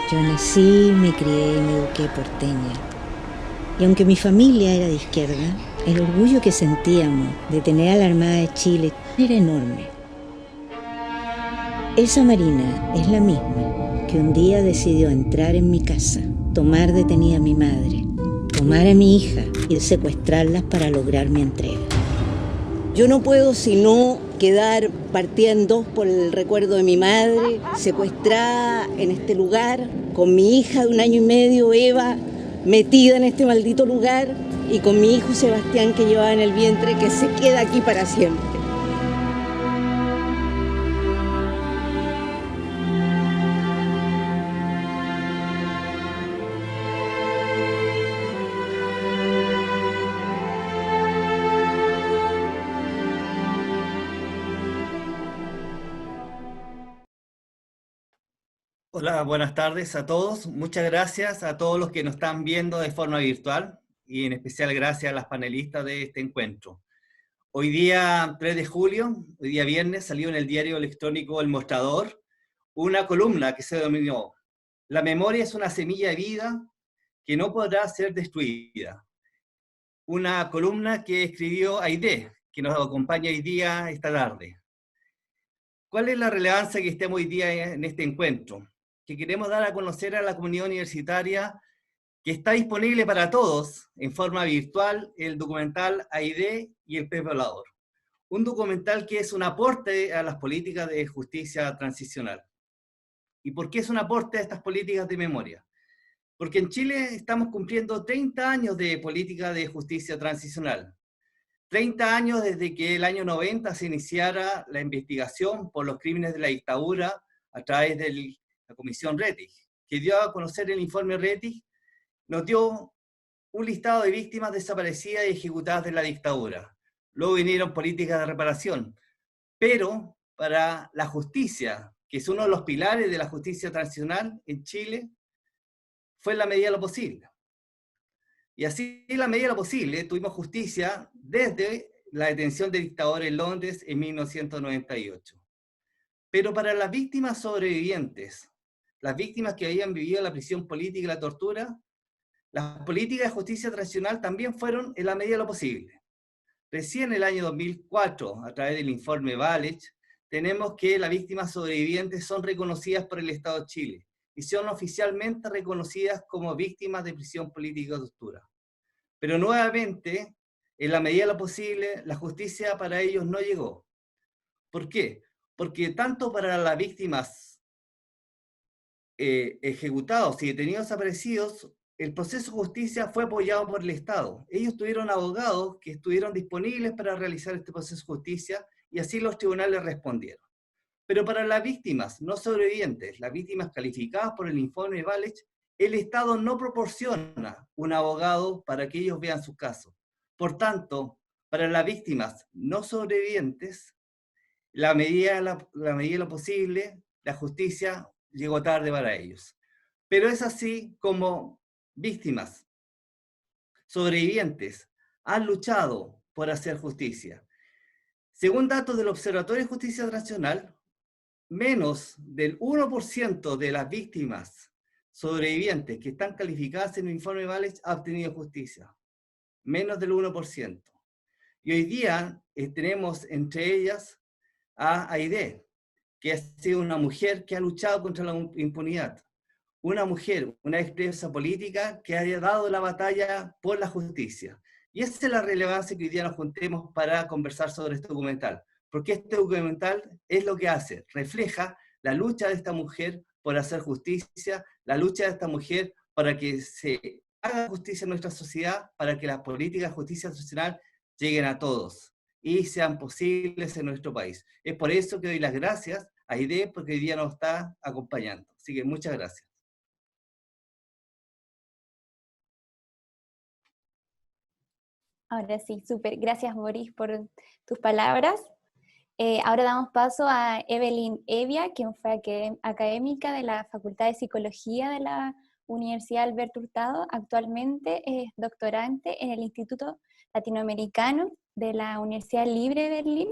Yo nací, me crié y me eduqué porteña. Y aunque mi familia era de izquierda, el orgullo que sentíamos de tener a la Armada de Chile era enorme. Esa Marina es la misma que un día decidió entrar en mi casa, tomar detenida a mi madre, tomar a mi hija y secuestrarlas para lograr mi entrega. Yo no puedo sino quedar partida en dos por el recuerdo de mi madre, secuestrada en este lugar, con mi hija de 1 año y medio, Eva, metida en este maldito lugar, y con mi hijo Sebastián, que llevaba en el vientre, que se queda aquí para siempre. Hola, buenas tardes a todos. Muchas gracias a todos los que nos están viendo de forma virtual y en especial gracias a las panelistas de este encuentro. Hoy día 3 de julio, hoy día viernes, salió en el diario electrónico El Mostrador una columna que se denominó "La memoria es una semilla de vida que no podrá ser destruida". Una columna que escribió Aidé, que nos acompaña hoy día, esta tarde. ¿Cuál es la relevancia que estemos hoy día en este encuentro? Que queremos dar a conocer a la comunidad universitaria que está disponible para todos en forma virtual el documental Aidé y el pez volador. Un documental que es un aporte a las políticas de justicia transicional. ¿Y por qué es un aporte a estas políticas de memoria? Porque en Chile estamos cumpliendo 30 años de política de justicia transicional. 30 años desde que el año 90 se iniciara la investigación por los crímenes de la dictadura a través de la Comisión Rettig, que dio a conocer el informe Rettig, nos dio un listado de víctimas desaparecidas y ejecutadas de la dictadura. Luego vinieron políticas de reparación, pero para la justicia, que es uno de los pilares de la justicia transicional en Chile, fue en la medida de lo posible. Y así, en la medida de lo posible, tuvimos justicia desde la detención de dictadores en Londres en 1998. Pero para las víctimas sobrevivientes, las víctimas que habían vivido la prisión política y la tortura, las políticas de justicia transicional también fueron en la medida de lo posible. Recién en el año 2004, a través del informe Valech, tenemos que las víctimas sobrevivientes son reconocidas por el Estado de Chile y son oficialmente reconocidas como víctimas de prisión política y tortura. Pero nuevamente, en la medida de lo posible, la justicia para ellos no llegó. ¿Por qué? Porque tanto para las víctimas ejecutados y detenidos desaparecidos, el proceso de justicia fue apoyado por el Estado. Ellos tuvieron abogados que estuvieron disponibles para realizar este proceso de justicia y así los tribunales respondieron. Pero para las víctimas no sobrevivientes, las víctimas calificadas por el informe Valech, el Estado no proporciona un abogado para que ellos vean sus casos. Por tanto, para las víctimas no sobrevivientes, la medida de lo posible, la justicia llegó tarde para ellos. Pero es así como víctimas sobrevivientes han luchado por hacer justicia. Según datos del Observatorio de Justicia Transicional, menos del 1% de las víctimas sobrevivientes que están calificadas en el informe Valech ha obtenido justicia. Menos del 1%. Y hoy día tenemos entre ellas a Aidé, que ha sido una mujer que ha luchado contra la impunidad. Una mujer, una expresa política que haya dado la batalla por la justicia. Y esa es la relevancia que hoy día nos juntemos para conversar sobre este documental. Porque este documental es lo que hace, refleja la lucha de esta mujer por hacer justicia, la lucha de esta mujer para que se haga justicia en nuestra sociedad, para que las políticas de justicia social lleguen a todos y sean posibles en nuestro país. Es por eso que doy las gracias a Aidé, porque hoy día nos está acompañando. Así que muchas gracias. Ahora sí, súper. Gracias, Boris, por tus palabras. Ahora damos paso a Evelyn Evia, quien fue académica de la Facultad de Psicología de la Universidad Alberto Hurtado. Actualmente es doctorante en el Instituto Latinoamericano de la Universidad Libre de Berlín.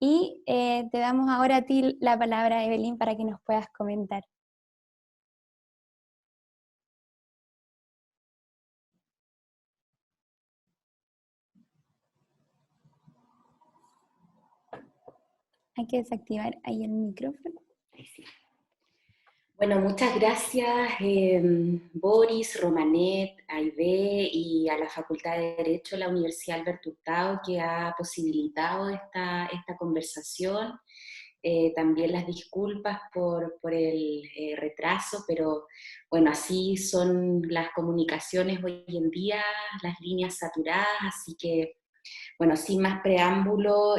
Y te damos ahora a ti la palabra, Evelyn, para que nos puedas comentar. Hay que desactivar ahí el micrófono. Ahí sí. Bueno, muchas gracias Boris, Romanet, Aide y a la Facultad de Derecho de la Universidad Alberto Hurtado que ha posibilitado esta conversación. También las disculpas por el retraso, pero bueno, así son las comunicaciones hoy en día, las líneas saturadas, así que bueno, sin más preámbulo,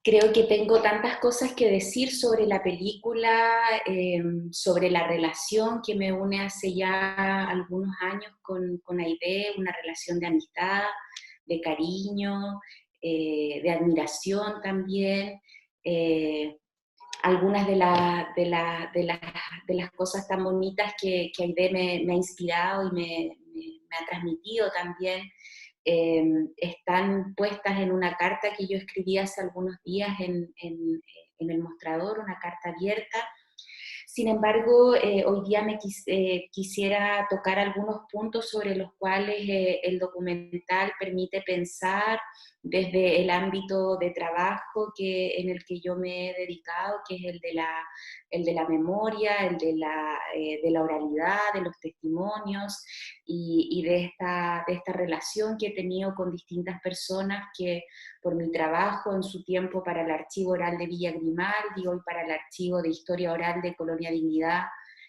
creo que tengo tantas cosas que decir sobre la película, sobre la relación que me une hace ya algunos años con Aide, una relación de amistad, de cariño, de admiración también. Algunas de las cosas tan bonitas que Aide me ha inspirado y me ha transmitido también, están puestas en una carta que yo escribí hace algunos días en el mostrador, una carta abierta. Sin embargo, hoy día quisiera tocar algunos puntos sobre los cuales el documental permite pensar desde el ámbito de trabajo en el que yo me he dedicado, que es el de la memoria, el de la oralidad, de los testimonios y de esta relación que he tenido con distintas personas que por mi trabajo en su tiempo para el Archivo Oral de Villa Grimaldi, hoy para el Archivo de Historia Oral de Colonia Dignidad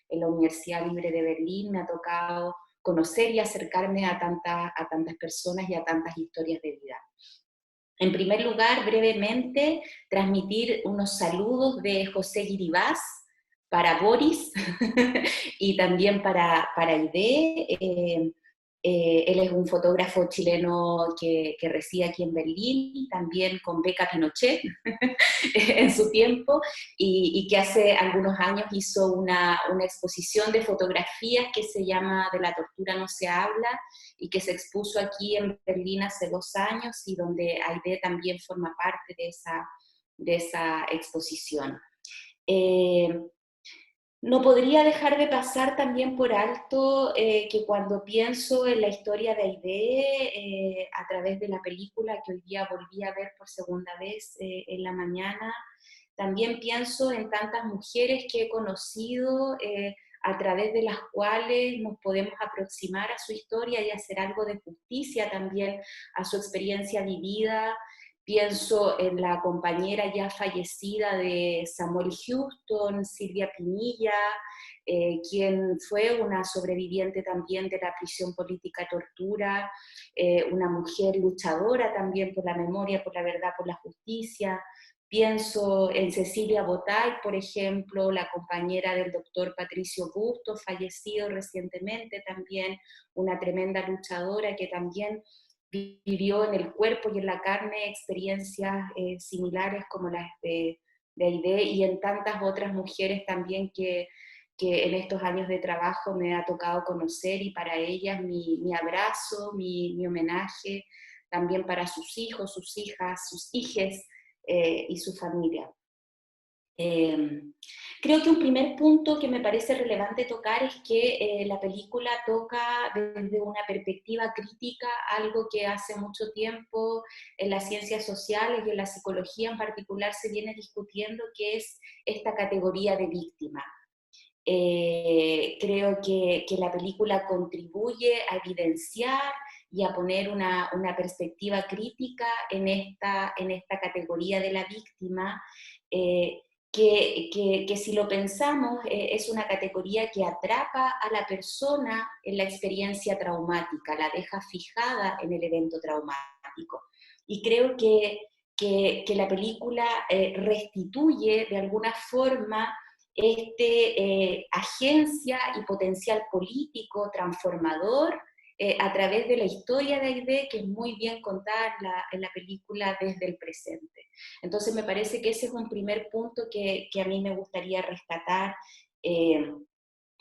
en la Universidad Libre de Berlín, me ha tocado conocer y acercarme a tantas personas y a tantas historias de vida. En primer lugar, brevemente, transmitir unos saludos de José Guiribás para Boris y también para Aide. Él es un fotógrafo chileno que reside aquí en Berlín, también con beca Pinochet en su tiempo, y que hace algunos años hizo una exposición de fotografías que se llama De la tortura no se habla, y que se expuso aquí en Berlín hace 2 años, y donde Aide también forma parte de esa exposición. No podría dejar de pasar también por alto que cuando pienso en la historia de Aide, a través de la película que hoy día volví a ver por segunda vez en la mañana, también pienso en tantas mujeres que he conocido, a través de las cuales nos podemos aproximar a su historia y hacer algo de justicia también a su experiencia vivida. Pienso en la compañera ya fallecida de Samuel Houston, Silvia Pinilla, quien fue una sobreviviente también de la prisión política tortura, una mujer luchadora también por la memoria, por la verdad, por la justicia. Pienso en Cecilia Botay, por ejemplo, la compañera del doctor Patricio Busto, fallecido recientemente también, una tremenda luchadora que también vivió en el cuerpo y en la carne experiencias similares como las de Aide, y en tantas otras mujeres también que en estos años de trabajo me ha tocado conocer, y para ellas mi abrazo, mi homenaje, también para sus hijos, sus hijas, sus hijes y su familia. Creo que un primer punto que me parece relevante tocar es que la película toca desde una perspectiva crítica algo que hace mucho tiempo en las ciencias sociales y en la psicología en particular se viene discutiendo, que es esta categoría de víctima. Creo que la película contribuye a evidenciar y a poner una perspectiva crítica en esta categoría de la víctima, que si lo pensamos es una categoría que atrapa a la persona en la experiencia traumática, la deja fijada en el evento traumático. Y creo que la película restituye de alguna forma agencia y potencial político transformador a través de la historia de Aide, que es muy bien contada en la película desde el presente. Entonces me parece que ese es un primer punto que a mí me gustaría rescatar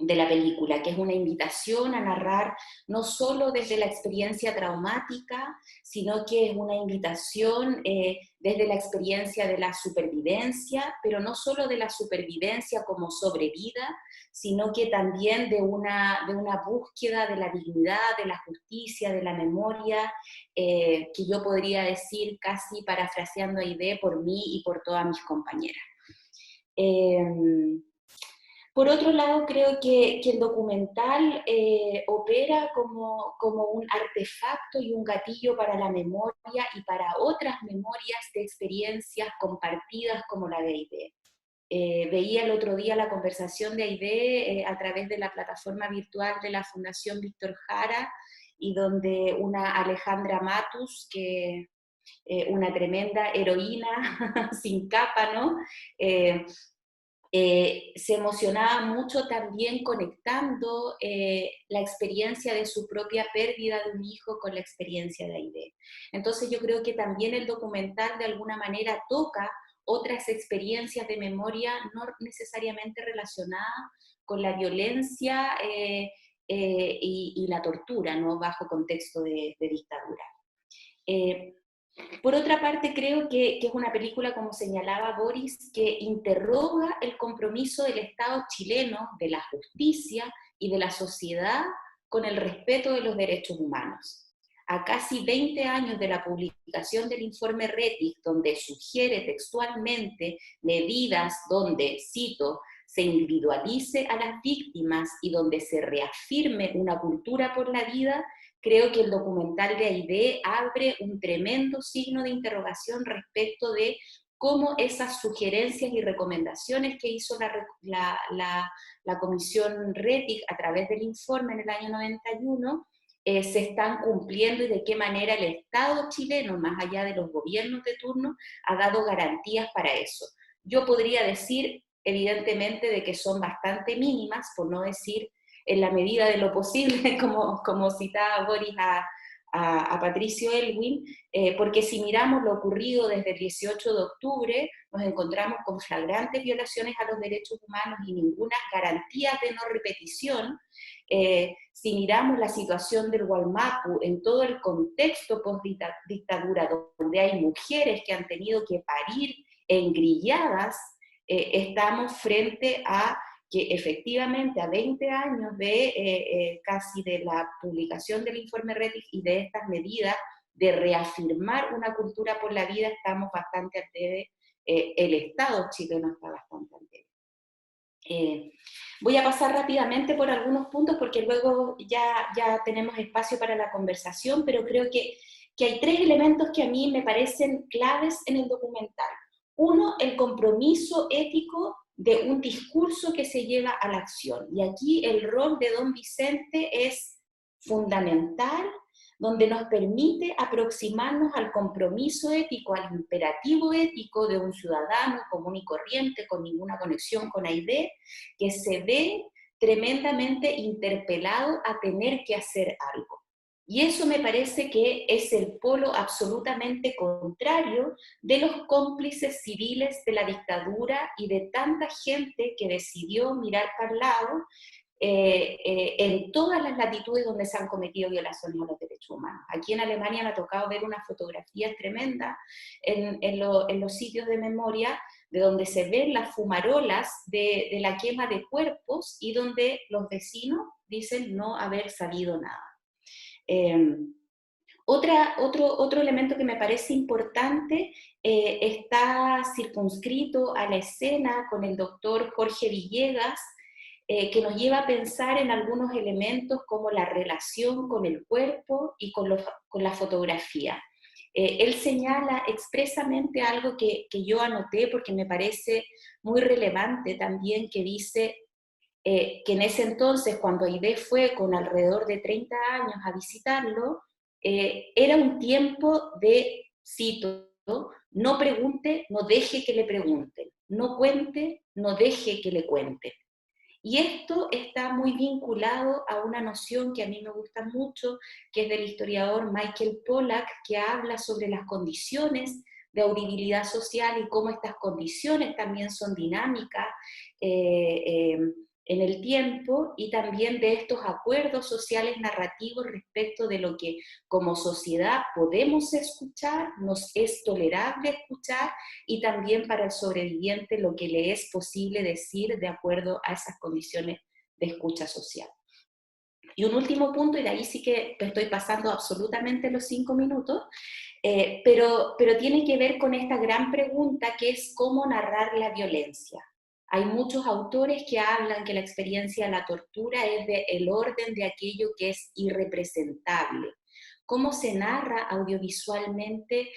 de la película, que es una invitación a narrar no solo desde la experiencia traumática, sino que es una invitación desde la experiencia de la supervivencia, pero no solo de la supervivencia como sobrevida, sino que también de una búsqueda de la dignidad, de la justicia, de la memoria, que yo podría decir, casi parafraseando a Aidé, por mí y por todas mis compañeras. Por otro lado, creo que el documental opera como un artefacto y un gatillo para la memoria y para otras memorias de experiencias compartidas como la de Aidé. Veía el otro día la conversación de Aidé a través de la plataforma virtual de la Fundación Víctor Jara, y donde una Alejandra Matus, que una tremenda heroína sin capa, ¿no? Se emocionaba mucho también conectando la experiencia de su propia pérdida de un hijo con la experiencia de Aidé. Entonces yo creo que también el documental de alguna manera toca otras experiencias de memoria no necesariamente relacionadas con la violencia y la tortura, ¿no? Bajo contexto de dictadura. Por otra parte, creo que es una película, como señalaba Boris, que interroga el compromiso del Estado chileno, de la justicia y de la sociedad con el respeto de los derechos humanos. A casi 20 años de la publicación del informe Rettig, donde sugiere textualmente medidas donde, cito, se individualice a las víctimas y donde se reafirme una cultura por la vida, creo que el documental de Aidé abre un tremendo signo de interrogación respecto de cómo esas sugerencias y recomendaciones que hizo la Comisión Rettig a través del informe en el año 91 se están cumpliendo, y de qué manera el Estado chileno, más allá de los gobiernos de turno, ha dado garantías para eso. Yo podría decir, evidentemente, de que son bastante mínimas, por no decir en la medida de lo posible, como citaba Boris a Patricio Elwin, porque si miramos lo ocurrido desde el 18 de octubre, nos encontramos con flagrantes violaciones a los derechos humanos y ninguna garantía de no repetición. Si miramos la situación del Gualmapu en todo el contexto post-dictadura, donde hay mujeres que han tenido que parir engrilladas, estamos frente a que efectivamente a 20 años de casi de la publicación del informe Rettig y de estas medidas de reafirmar una cultura por la vida, estamos bastante al debe, el Estado chileno está bastante al debe. Voy a pasar rápidamente por algunos puntos porque luego ya tenemos espacio para la conversación, pero creo que hay tres elementos que a mí me parecen claves en el documental. Uno, el compromiso ético de un discurso que se lleva a la acción. Y aquí el rol de don Vicente es fundamental, donde nos permite aproximarnos al compromiso ético, al imperativo ético de un ciudadano común y corriente, con ninguna conexión con Aidé, que se ve tremendamente interpelado a tener que hacer algo. Y eso me parece que es el polo absolutamente contrario de los cómplices civiles de la dictadura y de tanta gente que decidió mirar para el lado en todas las latitudes donde se han cometido violaciones a los derechos humanos. Aquí en Alemania me ha tocado ver unas fotografías tremendas en los sitios de memoria, de donde se ven las fumarolas de la quema de cuerpos y donde los vecinos dicen no haber sabido nada. Otro elemento que me parece importante está circunscrito a la escena con el doctor Jorge Villegas, que nos lleva a pensar en algunos elementos como la relación con el cuerpo y con la fotografía. Él señala expresamente algo que yo anoté porque me parece muy relevante también, que dice que en ese entonces, cuando Aidé fue con alrededor de 30 años a visitarlo, era un tiempo de, cito, no pregunte, no deje que le pregunten, no cuente, no deje que le cuenten. Y esto está muy vinculado a una noción que a mí me gusta mucho, que es del historiador Michael Pollack, que habla sobre las condiciones de audibilidad social y cómo estas condiciones también son dinámicas en el tiempo y también de estos acuerdos sociales narrativos respecto de lo que como sociedad podemos escuchar, nos es tolerable escuchar, y también para el sobreviviente lo que le es posible decir de acuerdo a esas condiciones de escucha social. Y un último punto, y de ahí sí que estoy pasando absolutamente los 5 minutos, pero tiene que ver con esta gran pregunta que es cómo narrar la violencia. Hay muchos autores que hablan que la experiencia de la tortura es del orden de aquello que es irrepresentable. ¿Cómo se narra audiovisualmente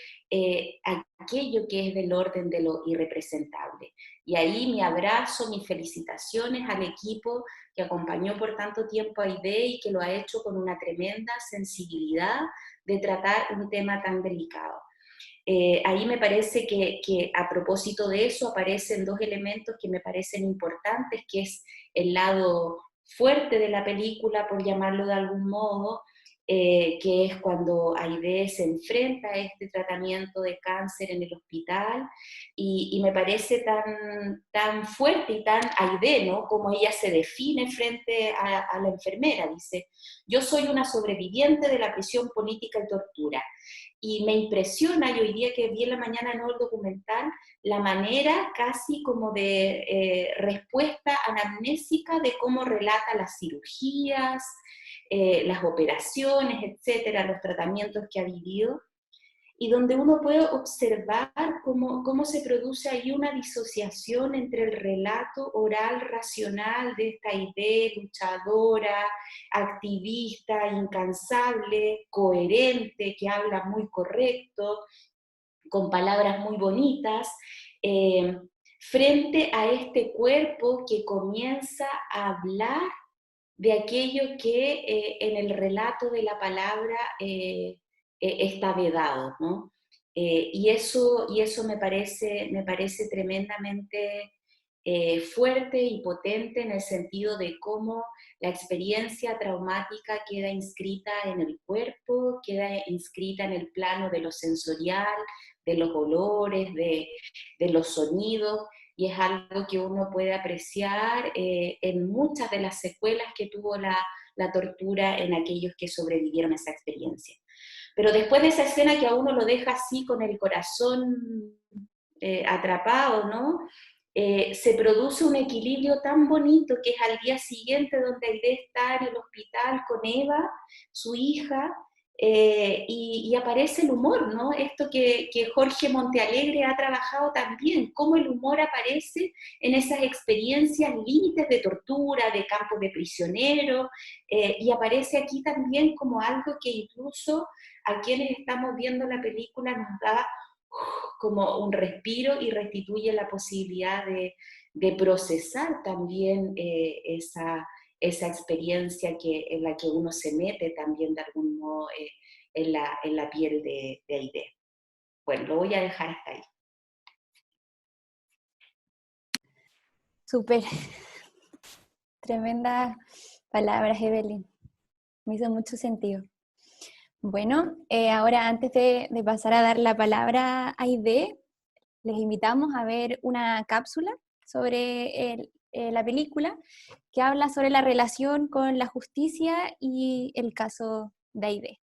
aquello que es del orden de lo irrepresentable? Y ahí mi abrazo, mis felicitaciones al equipo que acompañó por tanto tiempo a Aidé y que lo ha hecho con una tremenda sensibilidad de tratar un tema tan delicado. Ahí me parece que a propósito de eso aparecen dos elementos que me parecen importantes, que es el lado fuerte de la película, por llamarlo de algún modo, que es cuando Aidé se enfrenta a este tratamiento de cáncer en el hospital, y me parece tan fuerte y tan Aidé, ¿no? Como ella se define frente a la enfermera, dice: yo soy una sobreviviente de la prisión política y tortura. Y me impresiona, y hoy día que vi en la mañana en el documental, la manera casi como de respuesta anamnésica de cómo relata las cirugías, las operaciones, etcétera, los tratamientos que ha vivido, y donde uno puede observar cómo se produce ahí una disociación entre el relato oral racional de esta idea luchadora, activista, incansable, coherente, que habla muy correcto, con palabras muy bonitas, frente a este cuerpo que comienza a hablar de aquello que en el relato de la palabra está vedado, ¿no? Y eso me parece tremendamente fuerte y potente en el sentido de cómo la experiencia traumática queda inscrita en el cuerpo, queda inscrita en el plano de lo sensorial, de los olores, de los sonidos, y es algo que uno puede apreciar en muchas de las secuelas que tuvo la tortura en aquellos que sobrevivieron a esa experiencia. Pero después de esa escena que a uno lo deja así con el corazón atrapado, ¿no? Se produce un equilibrio tan bonito que es al día siguiente donde Aidé está en el hospital con Eva, su hija, y aparece el humor, ¿no? Esto que Jorge Montealegre ha trabajado también, cómo el humor aparece en esas experiencias límites de tortura, de campos de prisioneros, y aparece aquí también como algo que incluso a quienes estamos viendo la película nos da como un respiro y restituye la posibilidad de procesar también esa experiencia en la que uno se mete también de algún modo en la piel de Aidé. Bueno, lo voy a dejar hasta ahí. Súper. Tremendas palabras, Evelyn. Me hizo mucho sentido. Bueno, ahora antes de pasar a dar la palabra a Aidé, les invitamos a ver una cápsula sobre la película que habla sobre la relación con la justicia y el caso de Aidé.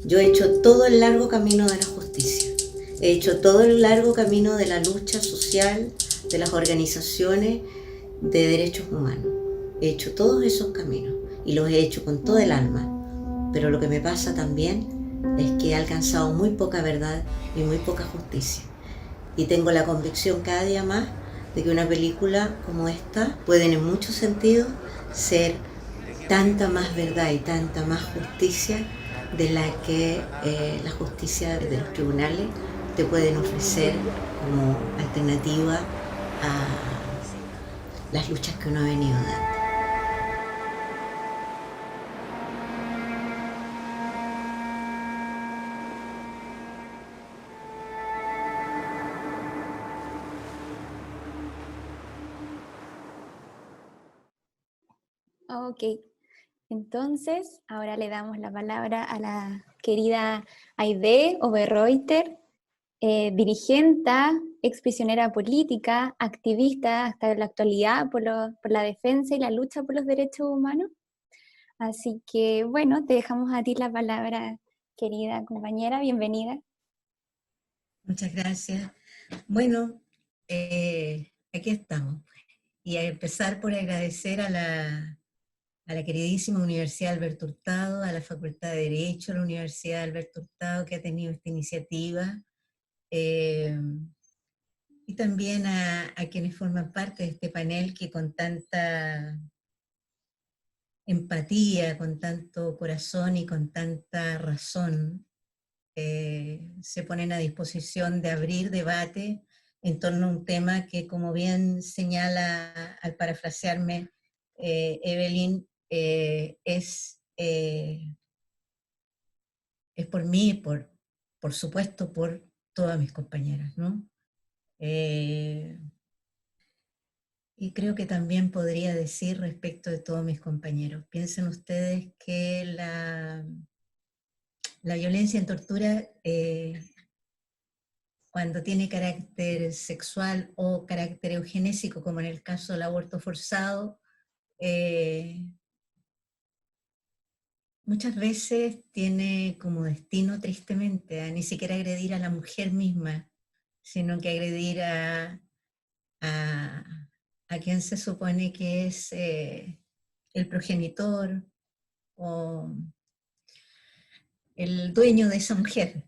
Yo he hecho todo el largo camino de la justicia, he hecho todo el largo camino de la lucha social, de las organizaciones de derechos humanos. He hecho todos esos caminos y los he hecho con todo el alma. Pero lo que me pasa también es que he alcanzado muy poca verdad y muy poca justicia. Y tengo la convicción cada día más de que una película como esta puede en muchos sentidos ser tanta más verdad y tanta más justicia de la que la justicia de los tribunales te pueden ofrecer como alternativa a las luchas que uno ha venido dando. Ok, entonces ahora le damos la palabra a la querida Aidé Oberreuter, dirigenta, ex prisionera política, activista hasta la actualidad por la defensa y la lucha por los derechos humanos. Así que, bueno, te dejamos a ti la palabra, querida compañera, bienvenida. Muchas gracias. Bueno, aquí estamos. Y a empezar por agradecer a la queridísima Universidad Alberto Hurtado, a la Facultad de Derecho de la Universidad Alberto Hurtado que ha tenido esta iniciativa, y también a quienes forman parte de este panel que con tanta empatía, con tanto corazón y con tanta razón se ponen a disposición de abrir debate en torno a un tema que, como bien señala al parafrasearme Evelyn, es por mí, por supuesto, por todas mis compañeras, ¿no? Y creo que también podría decir respecto de todos mis compañeros. Piensen ustedes que la violencia en tortura, cuando tiene carácter sexual o carácter eugenésico, como en el caso del aborto forzado, muchas veces tiene como destino, tristemente, a ni siquiera agredir a la mujer misma, sino que agredir a quien se supone que es el progenitor o el dueño de esa mujer.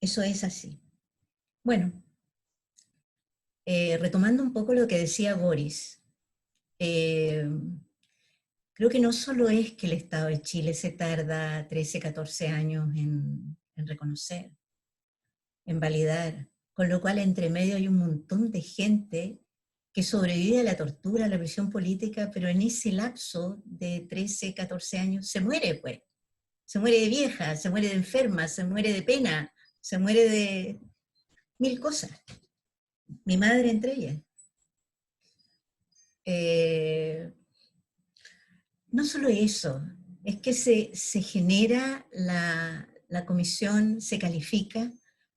Eso es así. Bueno, retomando un poco lo que decía Boris, creo que no solo es que el Estado de Chile se tarda 13, 14 años en reconocer, en validar, con lo cual entre medio hay un montón de gente que sobrevive a la tortura, a la prisión política, pero en ese lapso de 13, 14 años se muere, pues. Se muere de vieja, se muere de enferma, se muere de pena, se muere de mil cosas. Mi madre entre ellas. No solo eso, es que se genera la comisión, se califica,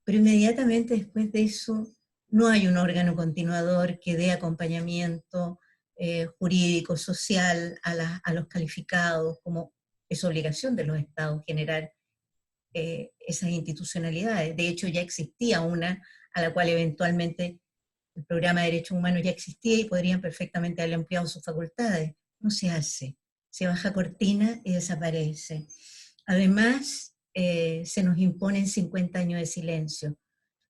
pero inmediatamente después de eso no hay un órgano continuador que dé acompañamiento jurídico, social a los calificados, como es obligación de los estados generar esas institucionalidades. De hecho, ya existía una a la cual eventualmente el programa de derechos humanos ya existía y podrían perfectamente haber ampliado sus facultades. No se hace. Se baja cortina y desaparece. Además, se nos imponen 50 años de silencio.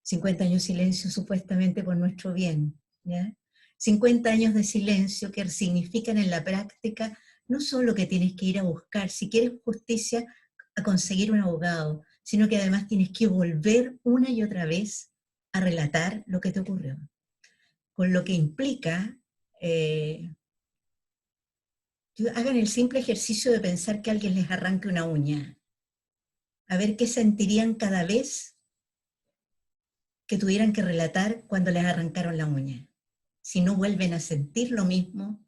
50 años de silencio supuestamente por nuestro bien, ¿ya? 50 años de silencio que significan en la práctica no solo que tienes que ir a buscar, si quieres justicia, a conseguir un abogado, sino que además tienes que volver una y otra vez a relatar lo que te ocurrió. Con lo que implica, hagan el simple ejercicio de pensar que alguien les arranque una uña, a ver qué sentirían cada vez que tuvieran que relatar cuando les arrancaron la uña. Si no vuelven a sentir lo mismo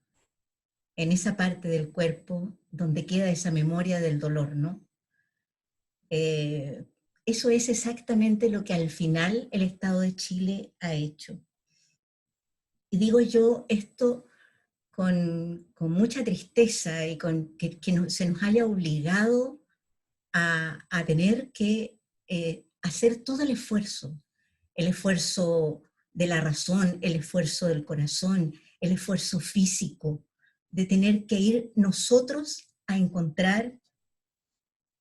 en esa parte del cuerpo donde queda esa memoria del dolor, ¿no? Eso es exactamente lo que al final el Estado de Chile ha hecho. Y digo yo esto con mucha tristeza y con que se nos haya obligado a tener que hacer todo el esfuerzo de la razón, el esfuerzo del corazón, el esfuerzo físico, de tener que ir nosotros a encontrar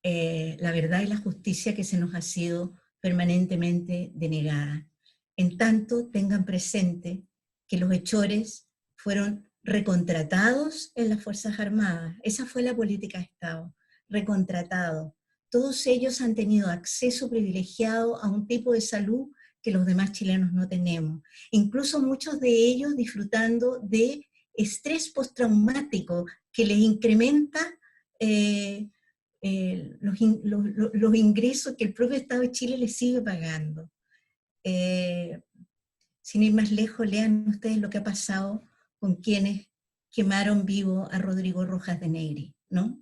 la verdad y la justicia que se nos ha sido permanentemente denegada. En tanto, tengan presente que los hechores fueron recontratados en las Fuerzas Armadas. Esa fue la política de Estado, recontratados. Todos ellos han tenido acceso privilegiado a un tipo de salud que los demás chilenos no tenemos. Incluso muchos de ellos disfrutando de estrés postraumático que les incrementa los ingresos que el propio Estado de Chile les sigue pagando. Sin ir más lejos, lean ustedes lo que ha pasado con quienes quemaron vivo a Rodrigo Rojas de Negri, ¿no?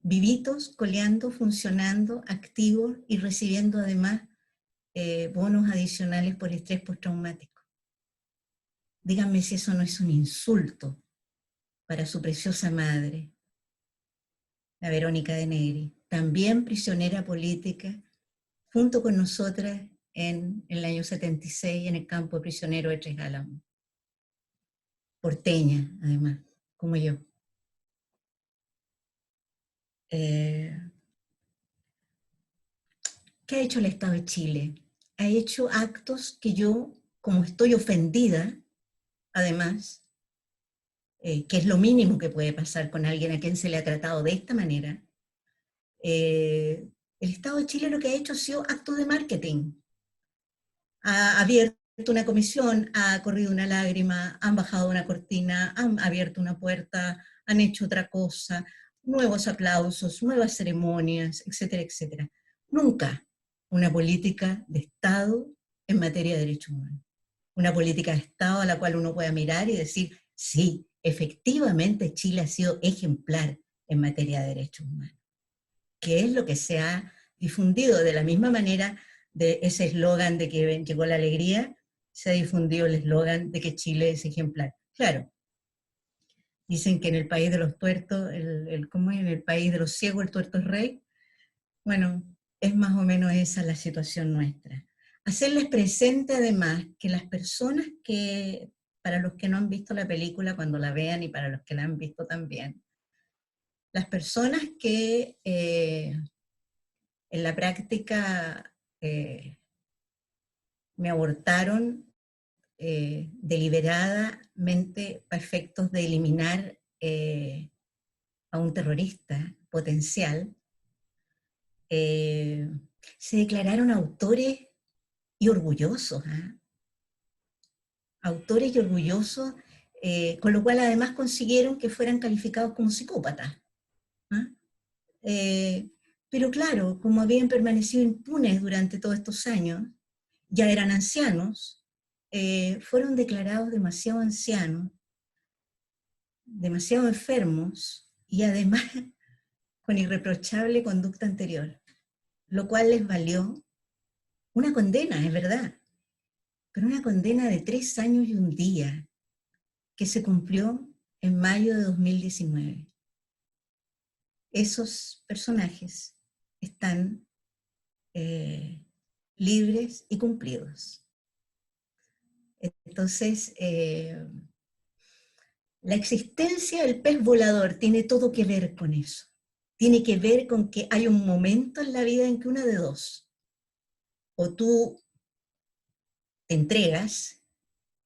vivitos, coleando, funcionando, activos y recibiendo además bonos adicionales por estrés postraumático. Díganme si eso no es un insulto para su preciosa madre, la Verónica de Negri, también prisionera política, junto con nosotras en el año 76 en el campo prisionero de Tres Álamos. Porteña, además, como yo. ¿Qué ha hecho el Estado de Chile? Ha hecho actos que yo, como estoy ofendida, además, que es lo mínimo que puede pasar con alguien a quien se le ha tratado de esta manera, el Estado de Chile lo que ha hecho ha sido actos de marketing. Ha abierto una comisión, ha corrido una lágrima, han bajado una cortina, han abierto una puerta, han hecho otra cosa, nuevos aplausos, nuevas ceremonias, etcétera, etcétera. Nunca una política de Estado en materia de derechos humanos. Una política de Estado a la cual uno pueda mirar y decir, sí, efectivamente Chile ha sido ejemplar en materia de derechos humanos. Que es lo que se ha difundido de la misma manera de ese eslogan de que llegó la alegría, se ha difundido el eslogan de que Chile es ejemplar. Claro, dicen que en el país de los tuertos, ¿cómo es? En el país de los ciegos el tuerto es rey. Bueno, es más o menos esa la situación nuestra. Hacerles presente además que las personas que, para los que no han visto la película cuando la vean y para los que la han visto también, las personas que en la práctica me abortaron deliberadamente para efectos de eliminar a un terrorista potencial, se declararon autores y orgullosos, ¿eh? Autores y orgullosos, con lo cual además consiguieron que fueran calificados como psicópatas. Pero claro, como habían permanecido impunes durante todos estos años, ya eran ancianos, fueron declarados demasiado ancianos, demasiado enfermos y además con irreprochable conducta anterior, lo cual les valió una condena, es verdad, pero una condena de 3 años y un día, que se cumplió en mayo de 2019. Esos personajes están libres y cumplidos. Entonces, la existencia del pez volador tiene todo que ver con eso. Tiene que ver con que hay un momento en la vida en que una de dos, o tú te entregas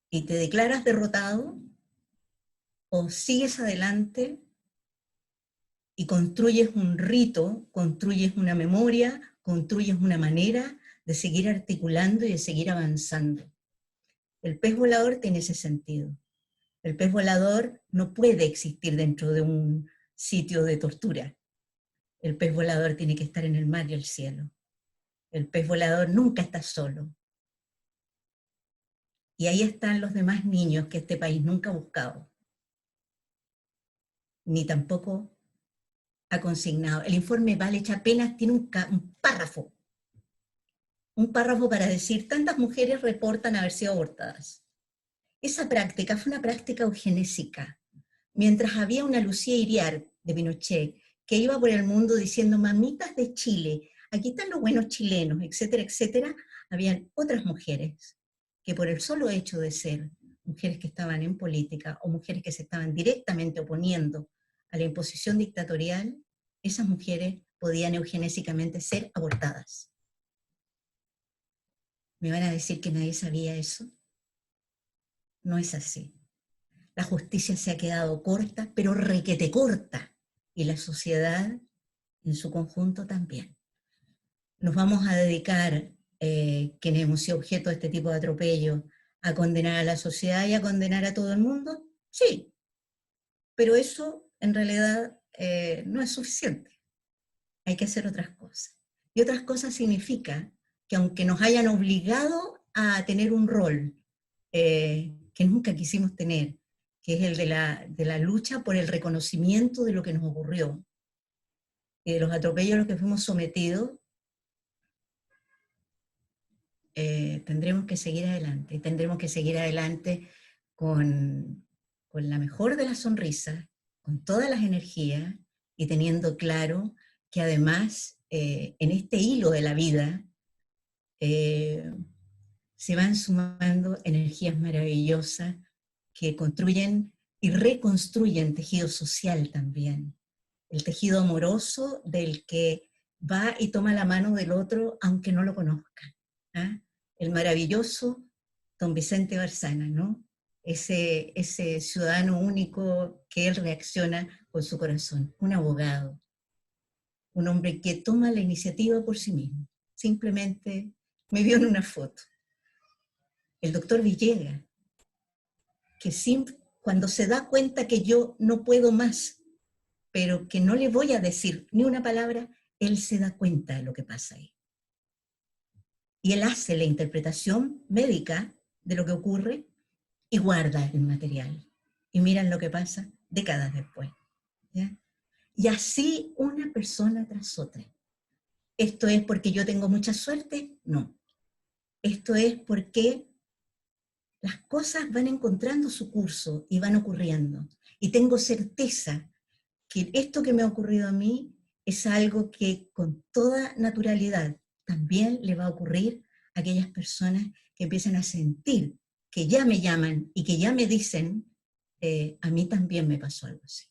y te declaras derrotado, o sigues adelante y construyes un rito, construyes una memoria, construyes una manera de seguir articulando y de seguir avanzando. El pez volador tiene ese sentido. El pez volador no puede existir dentro de un sitio de tortura. El pez volador tiene que estar en el mar y el cielo. El pez volador nunca está solo. Y ahí están los demás niños que este país nunca ha buscado, ni tampoco ha consignado. El informe Valech apenas tiene un párrafo para decir, tantas mujeres reportan haber sido abortadas. Esa práctica fue una práctica eugenésica. Mientras había una Lucía Iriar de Pinochet que iba por el mundo diciendo, mamitas de Chile, aquí están los buenos chilenos, etcétera, etcétera, habían otras mujeres que por el solo hecho de ser mujeres que estaban en política o mujeres que se estaban directamente oponiendo a la imposición dictatorial, esas mujeres podían eugenésicamente ser abortadas. ¿Me van a decir que nadie sabía eso? No es así. La justicia se ha quedado corta, pero requete corta, y la sociedad en su conjunto también. ¿Nos vamos a dedicar, quienes hemos sido objeto de este tipo de atropello, a condenar a la sociedad y a condenar a todo el mundo? Sí, pero eso en realidad no es suficiente. Hay que hacer otras cosas. Y otras cosas significa que aunque nos hayan obligado a tener un rol que nunca quisimos tener, que es el de la lucha por el reconocimiento de lo que nos ocurrió, y de los atropellos a los que fuimos sometidos, tendremos que seguir adelante. Y tendremos que seguir adelante con la mejor de las sonrisas, con todas las energías, y teniendo claro que además en este hilo de la vida se van sumando energías maravillosas que construyen y reconstruyen tejido social también. El tejido amoroso del que va y toma la mano del otro aunque no lo conozca. ¿Ah? El maravilloso don Vicente Barzana, ¿no? Ese ciudadano único que él reacciona con su corazón, un abogado, un hombre que toma la iniciativa por sí mismo, simplemente me vio en una foto. El doctor Villegas, que cuando se da cuenta que yo no puedo más, pero que no le voy a decir ni una palabra, él se da cuenta de lo que pasa ahí. Y él hace la interpretación médica de lo que ocurre y guarda el material. Y miran lo que pasa décadas después. ¿Ya? Y así una persona tras otra. ¿Esto es porque yo tengo mucha suerte? No. Esto es porque las cosas van encontrando su curso y van ocurriendo. Y tengo certeza que esto que me ha ocurrido a mí es algo que con toda naturalidad también le va a ocurrir a aquellas personas que empiezan a sentir que ya me llaman y que ya me dicen, a mí también me pasó algo así.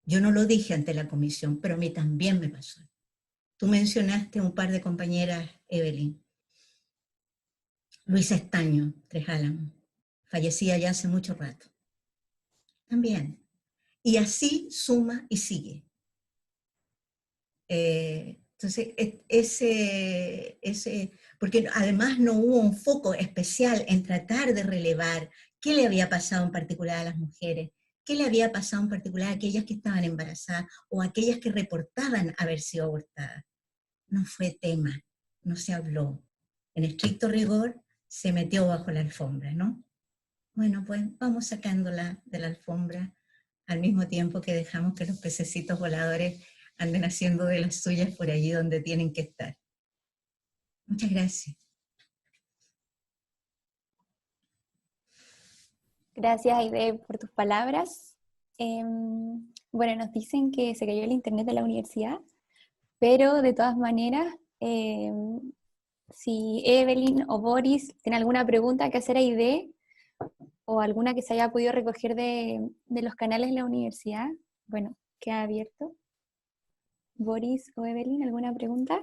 Yo no lo dije ante la comisión, pero a mí también me pasó. Tú mencionaste un par de compañeras, Evelyn. Luisa Estaño, Tres Álamos, fallecía ya hace mucho rato. También. Y así suma y sigue. Entonces, porque además no hubo un foco especial en tratar de relevar qué le había pasado en particular a las mujeres, qué le había pasado en particular a aquellas que estaban embarazadas o aquellas que reportaban haber sido abortadas. No fue tema, no se habló. En estricto rigor, se metió bajo la alfombra, ¿no? Bueno, pues vamos sacándola de la alfombra al mismo tiempo que dejamos que los pececitos voladores anden haciendo de las suyas por allí donde tienen que estar. Muchas gracias. Gracias, Aide, por tus palabras. Bueno, nos dicen que se cayó el internet de la universidad, pero de todas maneras, si Evelyn o Boris tienen alguna pregunta que hacer a Aide, o alguna que se haya podido recoger de los canales de la universidad, bueno, queda abierto. Boris o Evelyn, ¿alguna pregunta?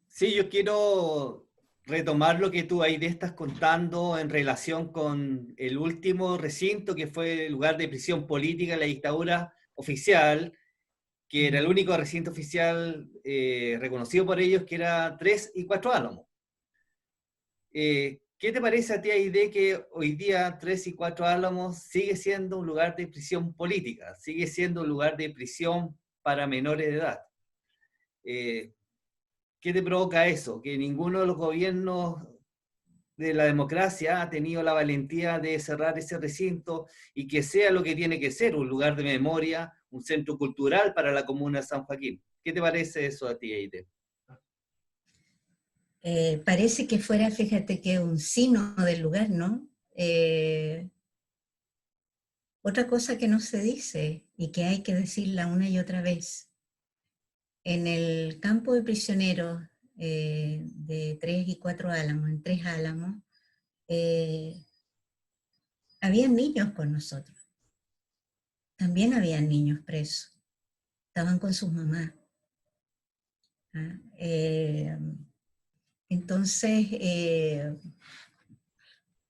Sí, yo quiero retomar lo que tú ahí estás contando en relación con el último recinto que fue el lugar de prisión política en la dictadura oficial, que era el único recinto oficial reconocido por ellos, que era 3 y 4 Álamos. ¿Qué te parece a ti, Aide, que hoy día 3 y 4 Álamos sigue siendo un lugar de prisión política, sigue siendo un lugar de prisión para menores de edad? ¿Qué te provoca eso? Que ninguno de los gobiernos de la democracia ha tenido la valentía de cerrar ese recinto y que sea lo que tiene que ser, un lugar de memoria, un centro cultural para la comuna de San Joaquín. ¿Qué te parece eso a ti, Aide? Parece que fuera, fíjate, que un signo del lugar, ¿no? Otra cosa que no se dice y que hay que decirla una y otra vez. En el campo de prisioneros de 3 y 4 Álamos, en 3 Álamos, habían niños con nosotros. También habían niños presos. Estaban con sus mamás. ¿Ah? Entonces,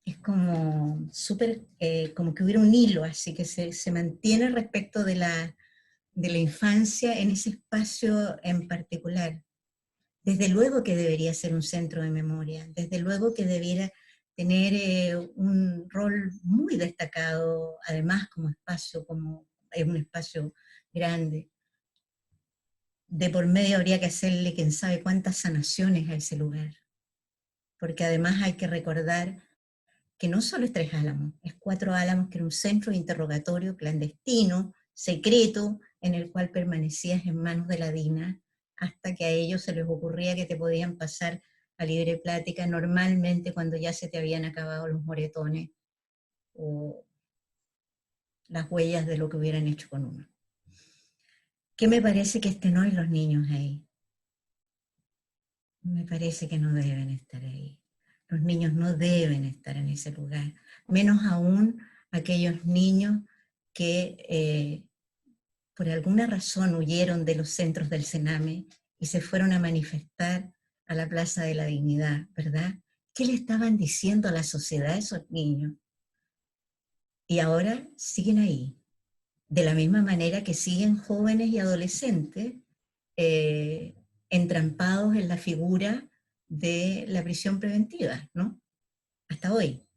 es como súper, como que hubiera un hilo, así que se mantiene respecto de la infancia en ese espacio en particular. Desde luego que debería ser un centro de memoria, desde luego que debiera tener un rol muy destacado, además como espacio, como es un espacio grande. De por medio habría que hacerle quién sabe cuántas sanaciones a ese lugar, porque además hay que recordar que no solo es 3 Álamos, es 4 Álamos, que era un centro de interrogatorio clandestino, secreto en el cual permanecías en manos de la DINA hasta que a ellos se les ocurría que te podían pasar a libre plática, normalmente cuando ya se te habían acabado los moretones o las huellas de lo que hubieran hecho con uno. ¿Qué me parece que estén hoy los niños ahí? Me parece que no deben estar ahí. Los niños no deben estar en ese lugar, menos aún aquellos niños que por alguna razón huyeron de los centros del Sename y se fueron a manifestar a la Plaza de la Dignidad, ¿verdad? ¿Qué le estaban diciendo a la sociedad esos niños? Y ahora siguen ahí, de la misma manera que siguen jóvenes y adolescentes entrampados en la figura de la prisión preventiva, ¿no? Hasta hoy.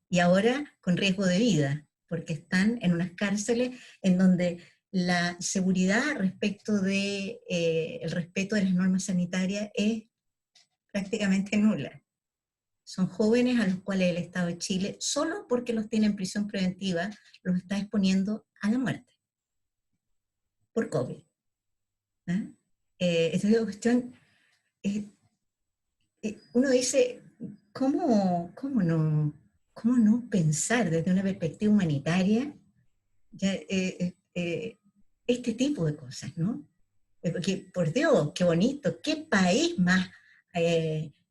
Y ahora con riesgo de vida, porque están en unas cárceles en donde la seguridad respecto de el respeto de las normas sanitarias es prácticamente nula. Son jóvenes a los cuales el Estado de Chile, solo porque los tiene en prisión preventiva, los está exponiendo a la muerte por COVID. Esta es una cuestión, uno dice, ¿cómo no pensar desde una perspectiva humanitaria ya, este tipo de cosas, ¿no? Porque, por Dios, qué bonito, qué país más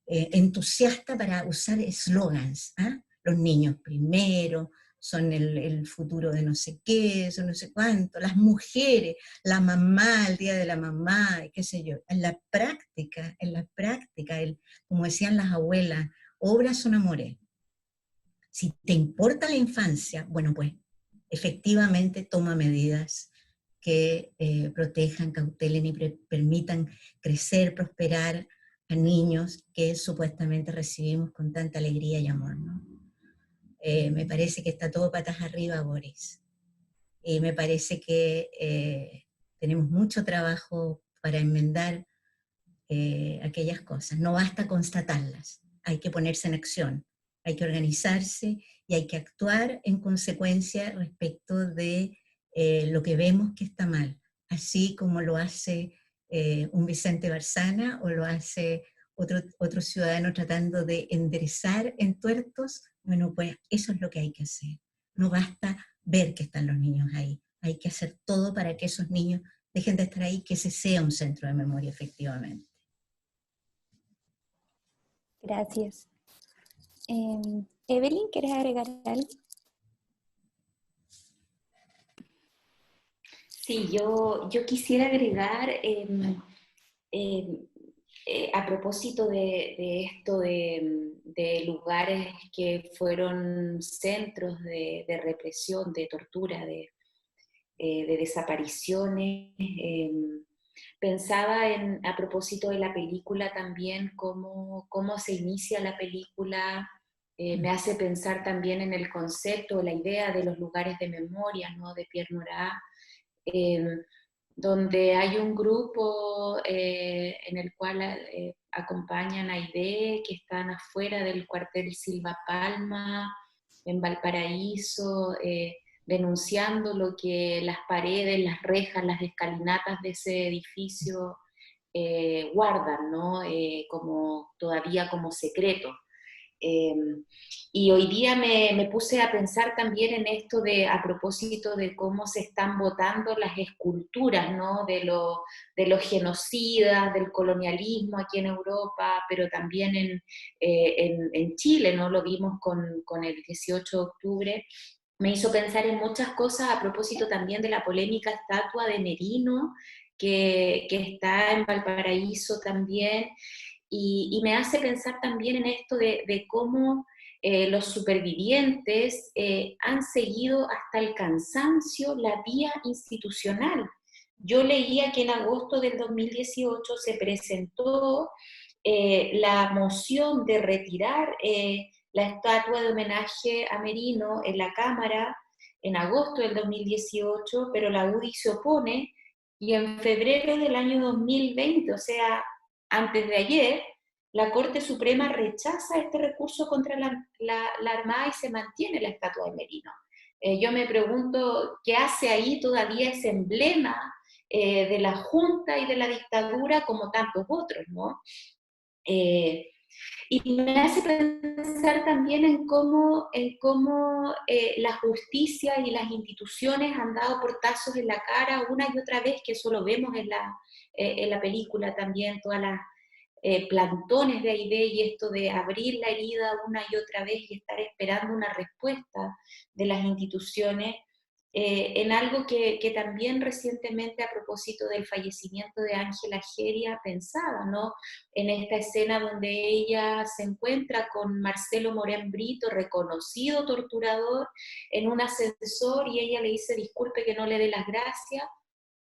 entusiasta para usar eslogans, ¿eh? Los niños primero, son el futuro de no sé qué, son no sé cuánto, las mujeres, la mamá, el día de la mamá, qué sé yo. En la práctica, como decían las abuelas, obras son amores. Si te importa la infancia, bueno, pues efectivamente toma medidas que protejan, cautelen y permitan crecer, prosperar a niños que supuestamente recibimos con tanta alegría y amor, ¿no? Me parece que está todo patas arriba, Boris. Y me parece que tenemos mucho trabajo para enmendar aquellas cosas. No basta constatarlas, hay que ponerse en acción, hay que organizarse y hay que actuar en consecuencia respecto de lo que vemos que está mal, así como lo hace un Vicente Barzana o lo hace otro ciudadano tratando de enderezar entuertos. Bueno, pues eso es lo que hay que hacer. No basta ver que están los niños ahí, hay que hacer todo para que esos niños dejen de estar ahí, que ese sea un centro de memoria efectivamente. Gracias. Evelyn, ¿quieres agregar algo? Sí, yo quisiera agregar, a propósito de esto de lugares que fueron centros de represión, de tortura, de desapariciones, pensaba a propósito de la película también, cómo se inicia la película. Me hace pensar también en el concepto, la idea de los lugares de memoria, ¿no? De Pierre Nora, donde hay un grupo en el cual acompañan a Aide, que están afuera del cuartel Silva Palma, en Valparaíso, denunciando lo que las paredes, las rejas, las escalinatas de ese edificio guardan, ¿no? Todavía como secreto. Y hoy día me puse a pensar también en esto a propósito de cómo se están votando las esculturas, ¿no? de los genocidas, del colonialismo aquí en Europa, pero también en Chile, ¿no? Lo vimos con el 18 de octubre. Me hizo pensar en muchas cosas a propósito también de la polémica estatua de Merino, que está en Valparaíso también, y me hace pensar también en esto de cómo los supervivientes han seguido hasta el cansancio la vía institucional. Yo leía que en agosto del 2018 se presentó la moción de retirar la estatua de homenaje a Merino en la Cámara en agosto del 2018, pero la UDI se opone, y en febrero del año 2020, o sea, antes de ayer, la Corte Suprema rechaza este recurso contra la Armada y se mantiene la estatua de Merino. Yo me pregunto qué hace ahí todavía ese emblema de la Junta y de la dictadura como tantos otros, ¿no? Y me hace pensar también en cómo la justicia y las instituciones han dado portazos en la cara una y otra vez, que eso lo vemos en la película también, todas las plantones de Aide y esto de abrir la herida una y otra vez y estar esperando una respuesta de las instituciones, en algo que también recientemente a propósito del fallecimiento de Ángela Geria pensaba, ¿no? En esta escena donde ella se encuentra con Marcelo Morén Brito, reconocido torturador, en un ascensor, y ella le dice, disculpe que no le dé las gracias,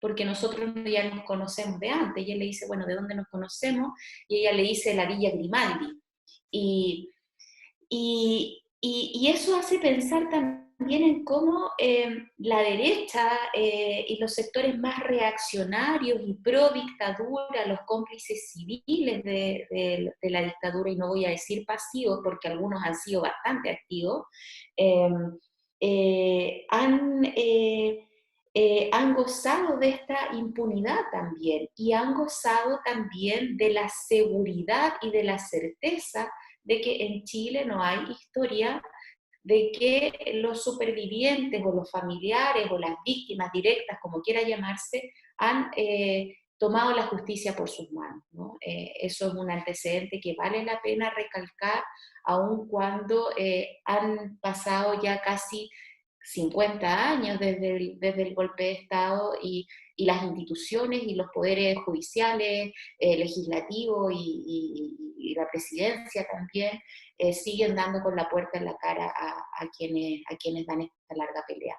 porque nosotros ya nos conocemos de antes. Y él le dice, bueno, ¿de dónde nos conocemos? Y ella le dice, la Villa Grimaldi. Y, y eso hace pensar también en cómo la derecha y los sectores más reaccionarios y pro dictadura, los cómplices civiles de la dictadura, y no voy a decir pasivos, porque algunos han sido bastante activos, han gozado de esta impunidad también, y han gozado también de la seguridad y de la certeza de que en Chile no hay historia de que los supervivientes o los familiares o las víctimas directas, como quiera llamarse, han tomado la justicia por sus manos, ¿no? Eso es un antecedente que vale la pena recalcar, aun cuando han pasado ya casi 50 años desde el golpe de Estado, y las instituciones y los poderes judiciales, legislativos y la presidencia también siguen dando con la puerta en la cara a quienes dan esta larga pelea.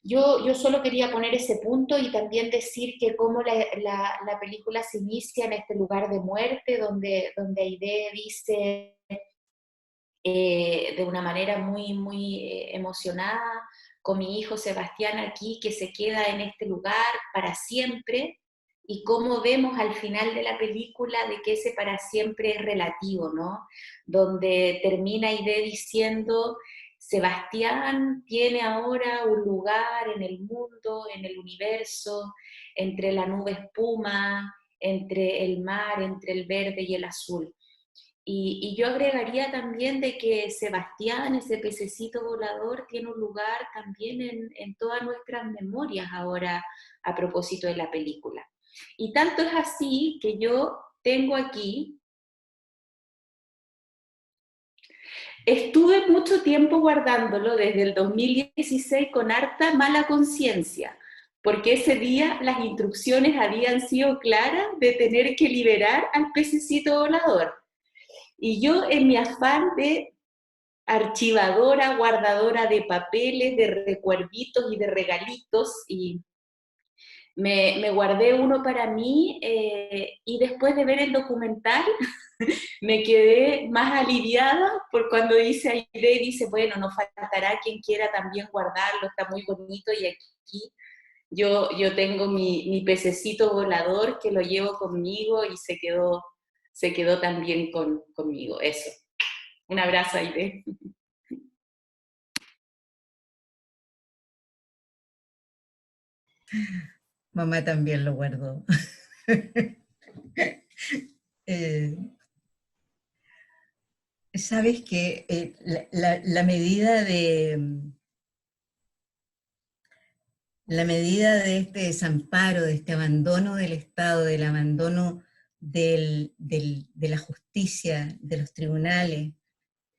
Yo solo quería poner ese punto y también decir que como la película se inicia en este lugar de muerte, donde Aide dice de una manera muy emocionada, con mi hijo Sebastián aquí, que se queda en este lugar para siempre, y cómo vemos al final de la película de que ese para siempre es relativo, ¿no? Donde termina Aide diciendo, Sebastián tiene ahora un lugar en el mundo, en el universo, entre la nube espuma, entre el mar, entre el verde y el azul. Y yo agregaría también de que Sebastián, ese pececito volador, tiene un lugar también en todas nuestras memorias ahora a propósito de la película. Y tanto es así que yo tengo aquí, estuve mucho tiempo guardándolo desde el 2016 con harta mala conciencia, porque ese día las instrucciones habían sido claras de tener que liberar al pececito volador. Y yo, en mi afán de archivadora, guardadora de papeles, de recuerditos y de regalitos, y me guardé uno para mí, y después de ver el documental me quedé más aliviada por cuando dice Aide, dice, bueno, no faltará quien quiera también guardarlo, está muy bonito, y aquí yo tengo mi pececito volador que lo llevo conmigo y se quedó también conmigo. Eso. Un abrazo, Aide. Mamá también lo guardó. Sabes que la medida de este desamparo, de este abandono del Estado, del abandono de la justicia, de los tribunales,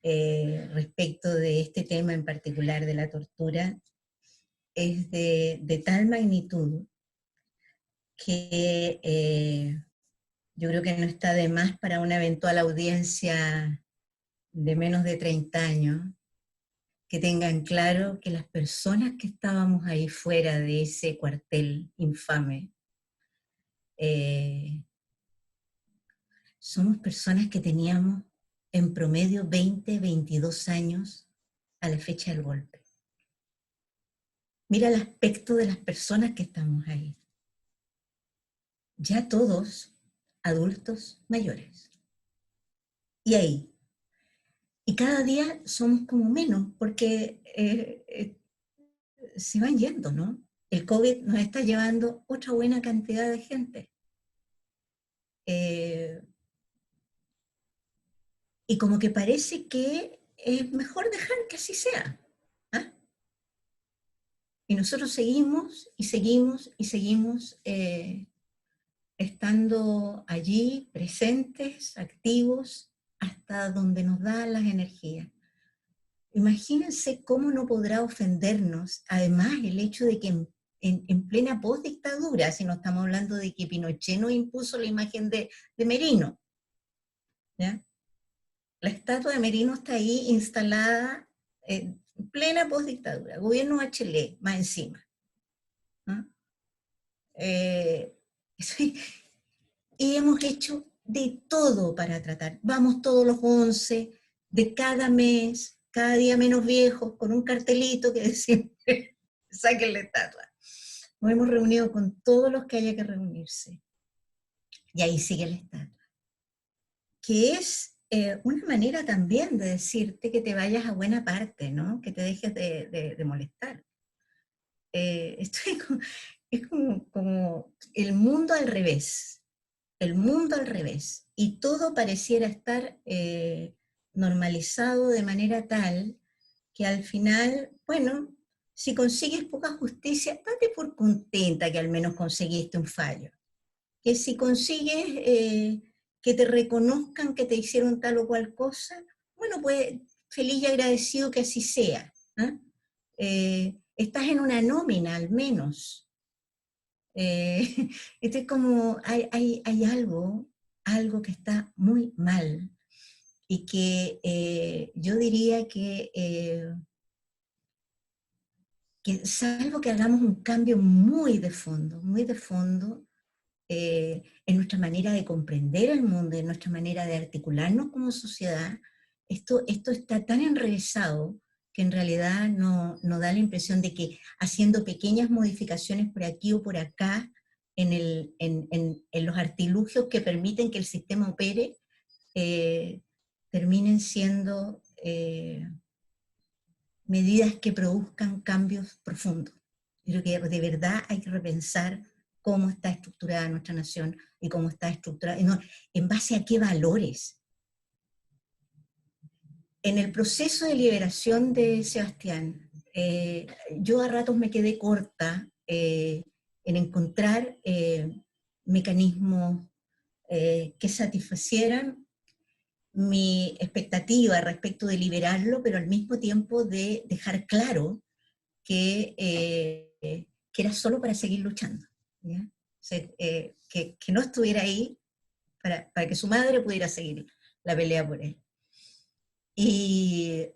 respecto de este tema en particular de la tortura, es de tal magnitud que yo creo que no está de más para una eventual audiencia de menos de 30 años, que tengan claro que las personas que estábamos ahí fuera de ese cuartel infame, somos personas que teníamos en promedio 20, 22 años a la fecha del golpe. Mira el aspecto de las personas que estamos ahí. Ya todos adultos mayores. Y ahí. Y cada día somos como menos, porque se van yendo, ¿no? El COVID nos está llevando otra buena cantidad de gente. Y como que parece que es mejor dejar que así sea. ¿Ah? Y nosotros seguimos y seguimos y seguimos estando allí, presentes, activos, hasta donde nos dan las energías. Imagínense cómo no podrá ofendernos, además, el hecho de que en plena postdictadura, si no estamos hablando de que Pinochet nos impuso la imagen de Merino, ¿ya? La estatua de Merino está ahí instalada en plena postdictadura, gobierno Bachelet, más encima. ¿No? Y hemos hecho de todo para tratar. Vamos todos los 11, de cada mes, cada día menos viejos, con un cartelito que decimos, saquen la estatua. Nos hemos reunido con todos los que haya que reunirse. Y ahí sigue la estatua. Que es una manera también de decirte que te vayas a buena parte, ¿no? Que te dejes de molestar. Esto es como el mundo al revés. El mundo al revés. Y todo pareciera estar normalizado de manera tal que al final, bueno, si consigues poca justicia, date por contenta que al menos conseguiste un fallo. Que si consigues que te reconozcan que te hicieron tal o cual cosa, bueno, pues feliz y agradecido que así sea. Estás en una nómina al menos. Esto es como, hay algo que está muy mal y que yo diría que salvo que hagamos un cambio muy de fondo, en nuestra manera de comprender el mundo, en nuestra manera de articularnos como sociedad, esto está tan enrevesado que en realidad no da la impresión de que haciendo pequeñas modificaciones por aquí o por acá, en los artilugios que permiten que el sistema opere, terminen siendo medidas que produzcan cambios profundos. Creo que de verdad hay que repensar cómo está estructurada nuestra nación y cómo está estructurada, no, en base a qué valores. En el proceso de liberación de Sebastián, yo a ratos me quedé corta en encontrar mecanismos que satisfacieran mi expectativa respecto de liberarlo, pero al mismo tiempo de dejar claro que era solo para seguir luchando. ¿Ya? O sea, que no estuviera ahí para que su madre pudiera seguir la pelea por él. Y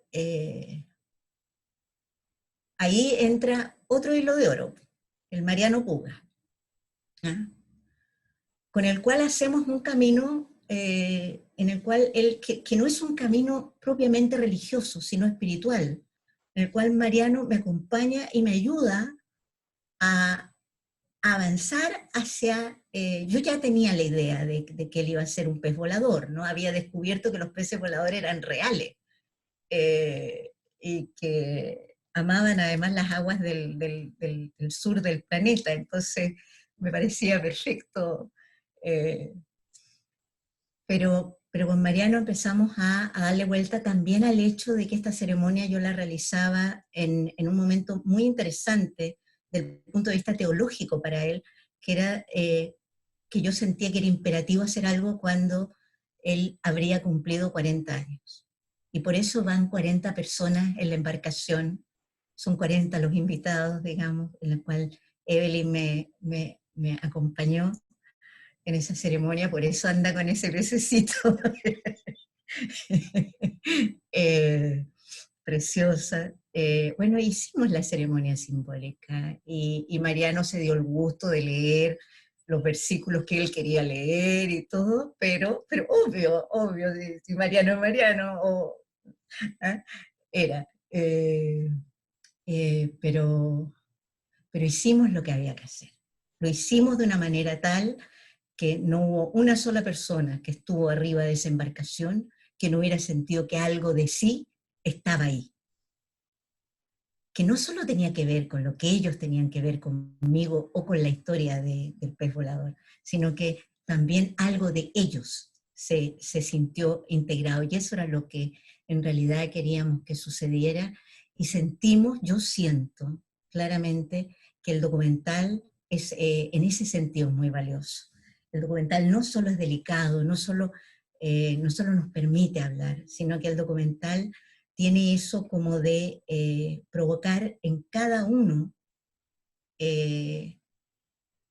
ahí entra otro hilo de oro, el Mariano Puga, ¿ya? Con el cual hacemos un camino en el cual que no es un camino propiamente religioso, sino espiritual, en el cual Mariano me acompaña y me ayuda a avanzar hacia, yo ya tenía la idea de que él iba a ser un pez volador, ¿no? Había descubierto que los peces voladores eran reales, y que amaban además las aguas del sur del planeta, entonces me parecía perfecto. Pero con Mariano empezamos a darle vuelta también al hecho de que esta ceremonia yo la realizaba en un momento muy interesante desde el punto de vista teológico para él, que era que yo sentía que era imperativo hacer algo cuando él habría cumplido 40 años. Y por eso van 40 personas en la embarcación, son 40 los invitados, digamos, en la cual Evelyn me acompañó en esa ceremonia, por eso anda con ese pececito. Preciosa. Bueno, hicimos la ceremonia simbólica y Mariano se dio el gusto de leer los versículos que él quería leer y todo, pero obvio, si Mariano es Mariano, era. Pero hicimos lo que había que hacer. Lo hicimos de una manera tal que no hubo una sola persona que estuvo arriba de esa embarcación que no hubiera sentido que algo de sí estaba ahí. que no solo tenía que ver con lo que ellos tenían que ver conmigo o con la historia del pez volador, sino que también algo de ellos se sintió integrado, y eso era lo que en realidad queríamos que sucediera, y sentimos, yo siento claramente que el documental es en ese sentido muy valioso. El documental no solo es delicado, no solo nos permite hablar, sino que el documental tiene eso como de provocar en cada uno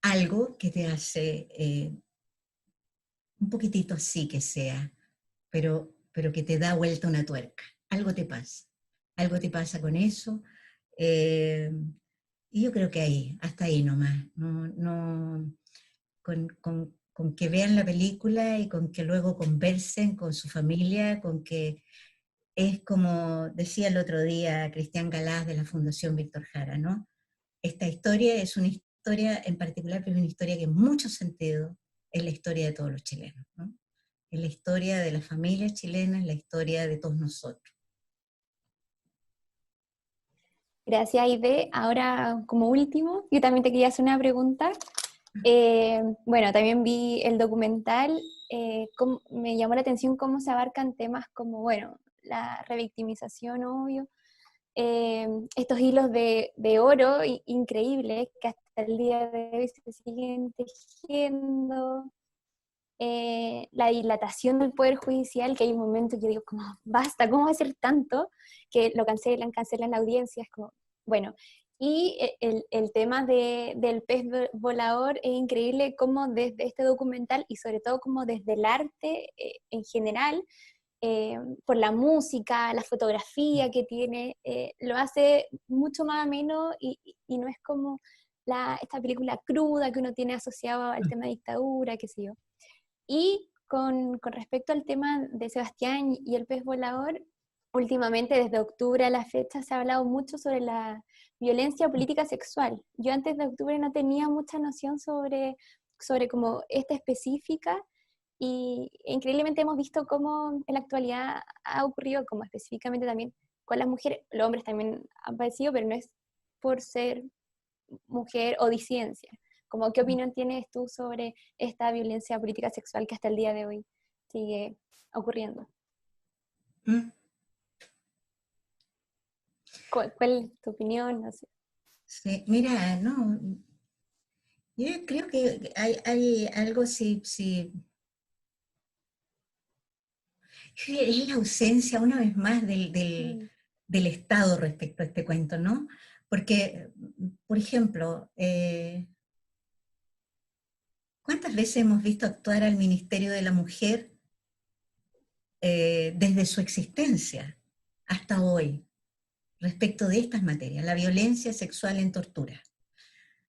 algo que te hace un poquitito así que sea, pero que te da vuelta una tuerca. Algo te pasa con eso. Y yo creo que ahí, hasta ahí nomás. Con que vean la película y con que luego conversen con su familia, con que es como decía el otro día Cristian Galás de la Fundación Víctor Jara, ¿no? Esta historia es una historia en particular, pero es una historia que en muchos sentidos es la historia de todos los chilenos, ¿no? Es la historia de las familias chilenas, la historia de todos nosotros. Gracias, Aide. Ahora, como último, yo también te quería hacer una pregunta. Bueno, también vi el documental, me llamó la atención cómo se abarcan temas como, bueno, la revictimización, obvio, estos hilos de oro increíbles que hasta el día de hoy se siguen tejiendo, la dilatación del Poder Judicial, que hay un momento que digo, como, basta, ¿cómo va a ser tanto? Que lo cancelan la audiencia, es como, bueno. Y el tema del pez volador es increíble como desde este documental y sobre todo como desde el arte en general, por la música, la fotografía que tiene, lo hace mucho más ameno y no es como esta película cruda que uno tiene asociado al tema de dictadura, qué sé yo. Y con respecto al tema de Sebastián y el pez volador, últimamente desde octubre a la fecha se ha hablado mucho sobre la violencia política sexual. Yo antes de octubre no tenía mucha noción sobre como esta específica, y increíblemente hemos visto cómo en la actualidad ha ocurrido, como específicamente también con las mujeres, los hombres también han padecido, pero no es por ser mujer o disidencia. Como, ¿qué opinión tienes tú sobre esta violencia política sexual que hasta el día de hoy sigue ocurriendo? ¿Cuál es tu opinión? No sé. Sí, mira, no, yo creo que hay algo, sí, es la ausencia una vez más del Estado respecto a este cuento, ¿no? Porque, por ejemplo, ¿cuántas veces hemos visto actuar al Ministerio de la Mujer desde su existencia hasta hoy respecto de estas materias, la violencia sexual en tortura?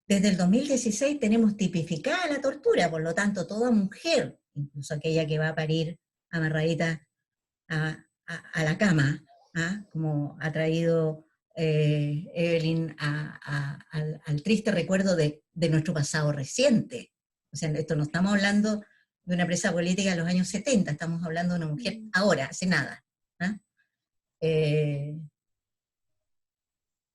Desde el 2016 tenemos tipificada la tortura, por lo tanto, toda mujer, incluso aquella que va a parir amarradita a la cama, como ha traído Evelyn al triste recuerdo de nuestro pasado reciente. O sea, esto no estamos hablando de una presa política de los años 70, estamos hablando de una mujer ahora, hace nada.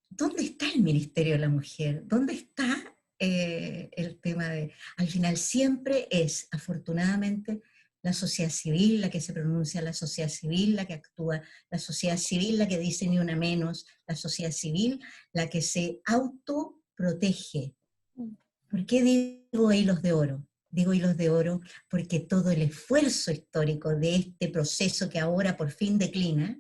¿Dónde está el Ministerio de la Mujer? ¿Dónde está el tema de...? Al final siempre es, afortunadamente, la sociedad civil la que se pronuncia, la sociedad civil la que actúa, la sociedad civil la que dice ni una menos, la sociedad civil la que se autoprotege. ¿Por qué digo hilos de oro? Digo hilos de oro porque todo el esfuerzo histórico de este proceso que ahora por fin declina,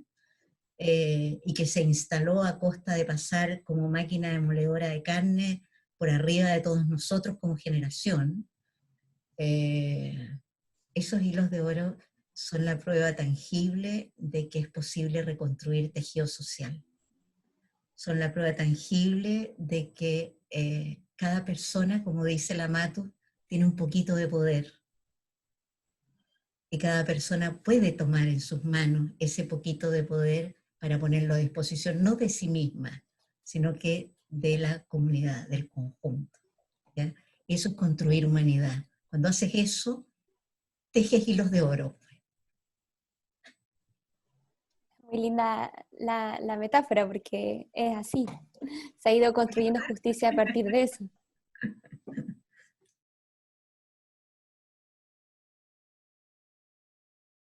y que se instaló a costa de pasar como máquina demoledora de carne por arriba de todos nosotros como generación, esos hilos de oro son la prueba tangible de que es posible reconstruir tejido social. Son la prueba tangible de que cada persona, como dice la Matu, tiene un poquito de poder. Y cada persona puede tomar en sus manos ese poquito de poder para ponerlo a disposición, no de sí misma, sino que de la comunidad, del conjunto. ¿Ya? Eso es construir humanidad. Cuando haces eso, tejes hilos de oro. Muy linda la metáfora, porque es así. se ha ido construyendo justicia a partir de eso.